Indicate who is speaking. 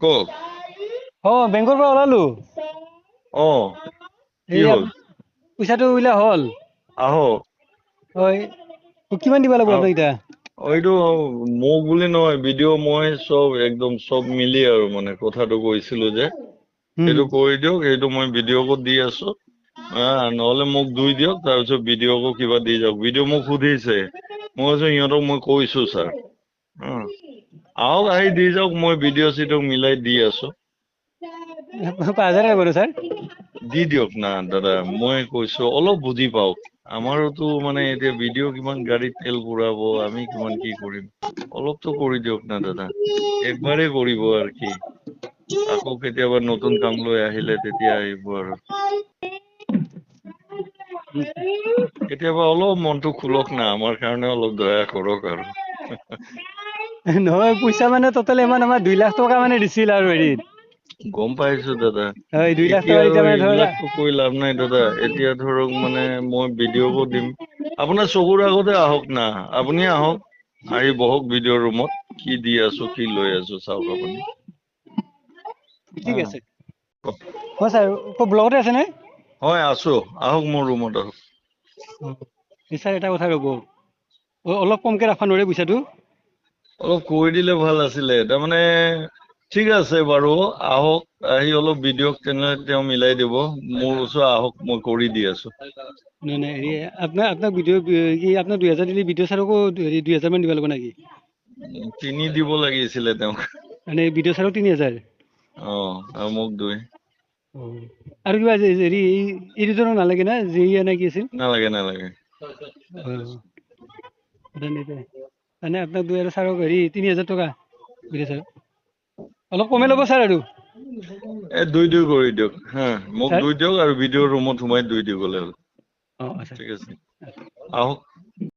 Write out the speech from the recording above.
Speaker 1: কওক।
Speaker 2: বেংকৰ পৰা ওলালো
Speaker 1: কি
Speaker 2: এই
Speaker 1: হ'ল?
Speaker 2: পইচাটো উইলা হ'ল
Speaker 1: আহক।
Speaker 2: হয় কিমান দিব লাগিব আপোনাক এতিয়া
Speaker 1: এইটো মোক বুলি নহয়, ভিডিঅ' মই চব একদম চব মিলি আৰু মানে কথাটো কৈছিলো যে সেইটো কৰি দিয়ক। সেইটো মই ভিডিঅ'কো দি আছো। নহলে মোক দুই দিয়ক, তাৰপিছত ভিডিঅ'কো কিবা দি যাওক। ভিডিঅ' মোক সুধিছে, মই কৈছো সিহঁতক মই কৈছো ছাৰ। আহক, আহি দি যাওক, মই ভিডিঅ' চিডিঅ' মিলাই দি আছো।
Speaker 2: 5,000 টকা বাৰু ছাৰ
Speaker 1: দি দিয়ক না দাদা, মই কৈছো অলপ বুজি পাওক। আমাৰোতো মানে এতিয়া ভিডিঅ' কিমান গাড়ীত তেল পুৰাব, আমি কিমান কি কৰিম, অলপতো কৰি দিয়ক না দাদা। একবাৰেই কৰিব আৰু কি, আকৌ কেতিয়াবা নতুন কাম লৈ আহিলে তেতিয়া আহিব আৰু। কেতিয়াবা অলপ মনটো খোলক না, আমাৰ কাৰণে অলপ দয়া কৰক আৰু।
Speaker 2: নহয়, পইচা মানে টোটেল ইমান আমাৰ 2 লাখ টকা মানে দিছিল আৰু হেৰিত।
Speaker 1: গম পাইছো দাদা।
Speaker 2: হয় 2 লাখ
Speaker 1: এতিয়া
Speaker 2: টকা
Speaker 1: আৰু
Speaker 2: মানে ধৰ
Speaker 1: এইবিলাকতো কৈ লাভ নাই দাদা। এতিয়া ধৰক মানে মই ভিডিঅ'কো দিম। আপোনাৰ চকুৰ আগতে আহক না, আপুনি আহক, আহি বহক ভিডিঅ' ৰুমত। কি দি আছো, কি লৈ আছো চাওক আপুনি।
Speaker 2: ঠিক আছে হয় ছাৰ, ব্লগতে আছে নে?
Speaker 1: হয় আছো, আহক মোৰ ৰুমত আহক।
Speaker 2: ছাৰ এটা কথা ৰ'ব, অলপ কমকে ৰাখবা নোৱাৰে পইচাটো?
Speaker 1: অলপ কৈ দিলে ভাল আছিলে। তাৰমানে ঠিক আছে বাৰু, আহক, আহি অলপ ভিডিঅ' তেনেহলে তেওঁ মিলাই দিব। মোৰ ওচৰত আহক, মই কৰি দি আছো।
Speaker 2: নাই নাই, হেৰি আপোনাক ভিডিঅ' কি আপোনাক 2,000 দিলে ভিডিঅ' ছাৰকো 2,000 মান দিব লাগিব নেকি?
Speaker 1: 3 দিব লাগিছিলে তেওঁক।
Speaker 2: মানে ভিডিঅ' ছাৰক 3,000?
Speaker 1: আৰু মোক 2।
Speaker 2: আৰু কিবা হেৰি এইজনক নালাগে না, নে কি আছিল?
Speaker 1: নালাগে নালাগে।
Speaker 2: মানে আপোনাক 2 আৰু ছাৰক হেৰি 3,000 টকা ভিডিঅ' ছাৰক। অলপ কমাই ল'ব ছাৰ আৰু।
Speaker 1: 2 কৰি দিয়ক হা, মোক
Speaker 2: ছাৰ
Speaker 1: 2 দিয়ক আৰু ভিডিঅ' ৰুমত সোমাই 2 দি গ'লে হ'ল।
Speaker 2: ছাৰ
Speaker 1: ঠিক আছে, আহক।